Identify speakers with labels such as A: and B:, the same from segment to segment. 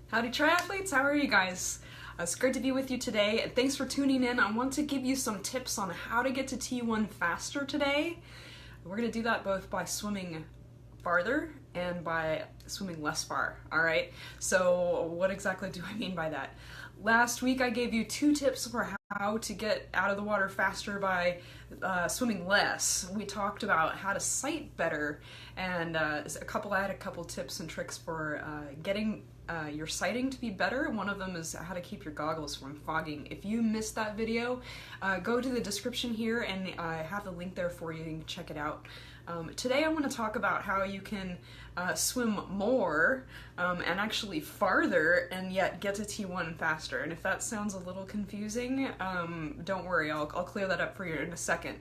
A: Howdy triathletes, how are you guys? It's great to be with you today, and thanks for tuning in. I want to give you some tips on how to get to T1 faster today. We're going to do that both by swimming farther and by swimming less far, alright? So what exactly do I mean by that? Last week I gave you 2 tips for how to get out of the water faster by swimming less. We talked about how to sight better, and I had a couple tips and tricks for getting your sighting to be better. One of them is how to keep your goggles from fogging. If you missed that video, go to the description here and I have the link there for you. You can check it out. Today I want to talk about how you can swim more and actually farther and yet get to T1 faster. And if that sounds a little confusing, don't worry, I'll clear that up for you in a second.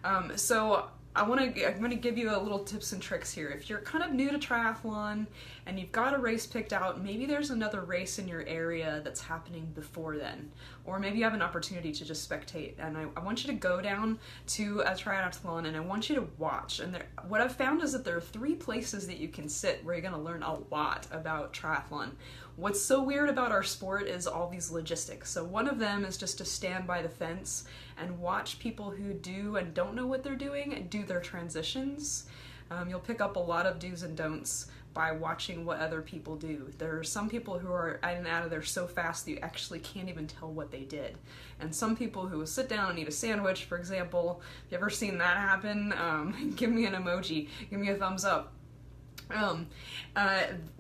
A: I'm going to give you a little tips and tricks here. If you're kind of new to triathlon and you've got a race picked out, maybe there's another race in your area that's happening before then, or maybe you have an opportunity to just spectate, and I want you to go down to a triathlon and I want you to watch. And what I've found is that there are 3 places that you can sit where you're going to learn a lot about triathlon. What's so weird about our sport is all these logistics. So one of them is just to stand by the fence and watch people who do and don't know what they're doing and do their transitions. You'll pick up a lot of do's and don'ts by watching what other people do. There are some people who are in and out of there so fast that you actually can't even tell what they did. And some people who will sit down and eat a sandwich, for example. If you ever seen that happen, give me an emoji, give me a thumbs up.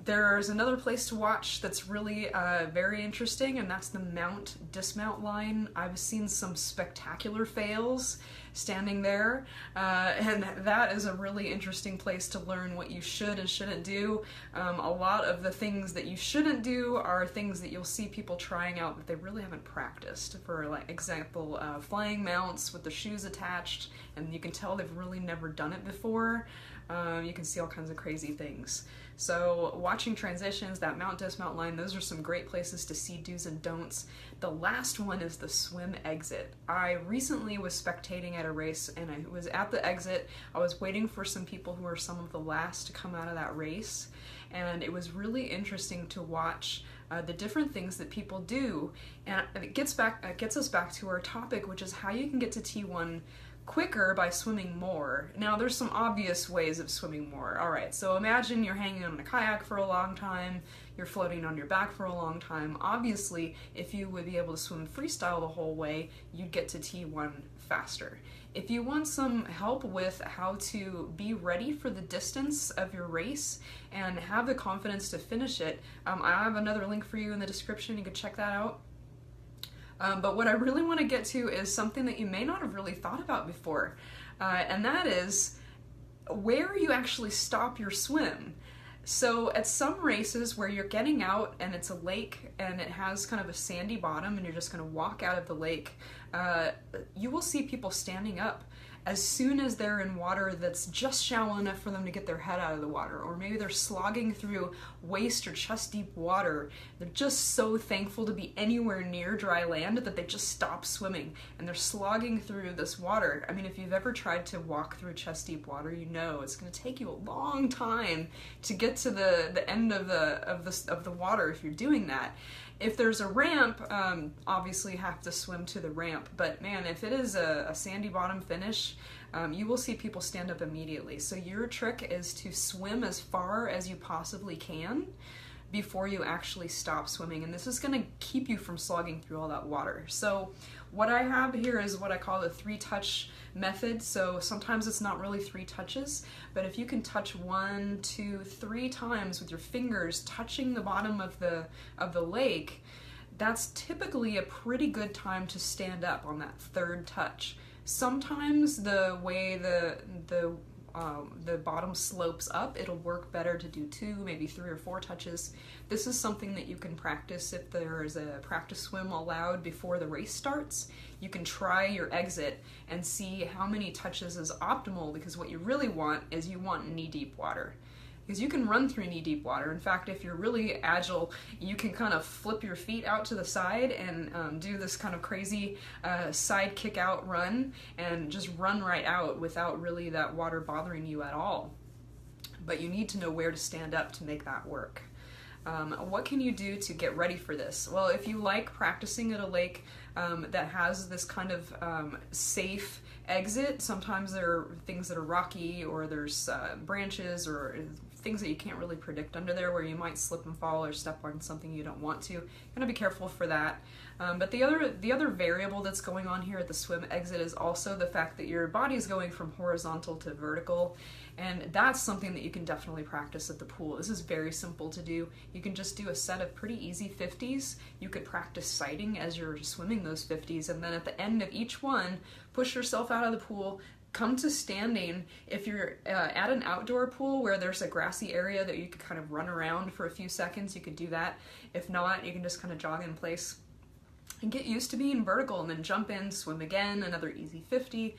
A: There's another place to watch that's really very interesting, and that's the mount dismount line. I've seen some spectacular fails standing there, and that is a really interesting place to learn what you should and shouldn't do. A lot of the things that you shouldn't do are things that you'll see people trying out that they really haven't practiced. For like example, flying mounts with the shoes attached, and you can tell they've really never done it before. You can see all kinds of crazy things. So watching transitions, that mount dismount line, those are some great places to see do's and don'ts. The last one is the swim exit. I recently was spectating at a race and I was at the exit. I was waiting for some people who were some of the last to come out of that race, and it was really interesting to watch the different things that people do, and it gets us back to our topic, which is how you can get to T1 quicker by swimming more. Now there's some obvious ways of swimming more. Alright, so imagine you're hanging on a kayak for a long time, you're floating on your back for a long time. Obviously, if you would be able to swim freestyle the whole way, you'd get to T1 faster. If you want some help with how to be ready for the distance of your race and have the confidence to finish it, I have another link for you in the description. You can check that out. But what I really want to get to is something that you may not have really thought about before, and that is where you actually stop your swim. So at some races where you're getting out and it's a lake and it has kind of a sandy bottom and you're just going to walk out of the lake, you will see people standing up as soon as they're in water that's just shallow enough for them to get their head out of the water, or maybe they're slogging through waist or chest deep water. They're just so thankful to be anywhere near dry land that they just stop swimming and they're slogging through this water. I mean, if you've ever tried to walk through chest deep water, you know it's going to take you a long time to get to the end of the water if you're doing that. If there's a ramp, obviously you have to swim to the ramp, but man, if it is a sandy bottom finish, you will see people stand up immediately. So your trick is to swim as far as you possibly can before you actually stop swimming, and this is going to keep you from slogging through all that water. So what I have here is what I call the 3-touch method. So sometimes it's not really 3 touches, but if you can touch 1, 2, 3 times with your fingers touching the bottom of the lake, that's typically a pretty good time to stand up on that 3rd touch. Sometimes the way the bottom slopes up, it'll work better to do 2, maybe 3 or 4 touches. This is something that you can practice if there is a practice swim allowed before the race starts. You can try your exit and see how many touches is optimal, because what you really want is you want knee-deep water. Because you can run through knee-deep water. In fact, if you're really agile, you can kind of flip your feet out to the side and do this kind of crazy side kick out run and just run right out without really that water bothering you at all. But you need to know where to stand up to make that work. What can you do to get ready for this? Well, if you like practicing at a lake that has this kind of safe exit, sometimes there are things that are rocky, or there's branches or things that you can't really predict under there where you might slip and fall or step on something you don't want to. You gotta be careful for that. But the other variable that's going on here at the swim exit is also the fact that your body is going from horizontal to vertical, and that's something that you can definitely practice at the pool. This is very simple to do. You can just do a set of pretty easy 50s. You could practice sighting as you're swimming those 50s, and then at the end of each one, push yourself out of the pool, come to standing. If you're at an outdoor pool where there's a grassy area that you could kind of run around for a few seconds, you could do that. If not, you can just kind of jog in place and get used to being vertical, and then jump in, swim again, another easy 50,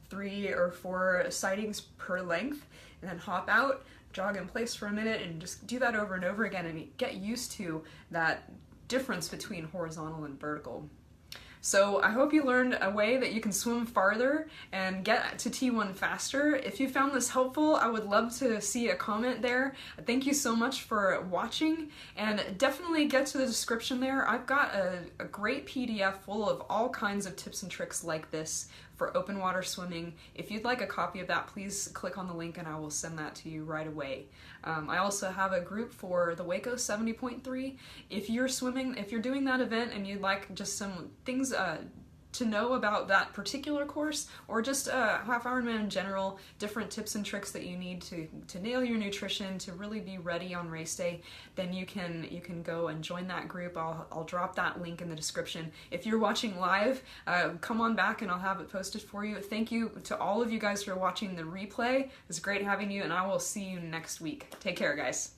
A: 3 or 4 sightings per length, and then hop out, jog in place for a minute, and just do that over and over again, and get used to that difference between horizontal and vertical. So I hope you learned a way that you can swim farther and get to T1 faster. If you found this helpful, I would love to see a comment there. Thank you so much for watching, and definitely get to the description there. I've got a great PDF full of all kinds of tips and tricks like this for open water swimming. If you'd like a copy of that, please click on the link and I will send that to you right away. I also have a group for the Waco 70.3. If you're doing that event and you'd like just some things to know about that particular course, or just Half Ironman in general, different tips and tricks that you need to nail your nutrition to really be ready on race day, then you can go and join that group. I'll drop that link in the description. If you're watching live, come on back and I'll have it posted for you. Thank you to all of you guys for watching the replay. It was great having you, and I will see you next week. Take care, guys.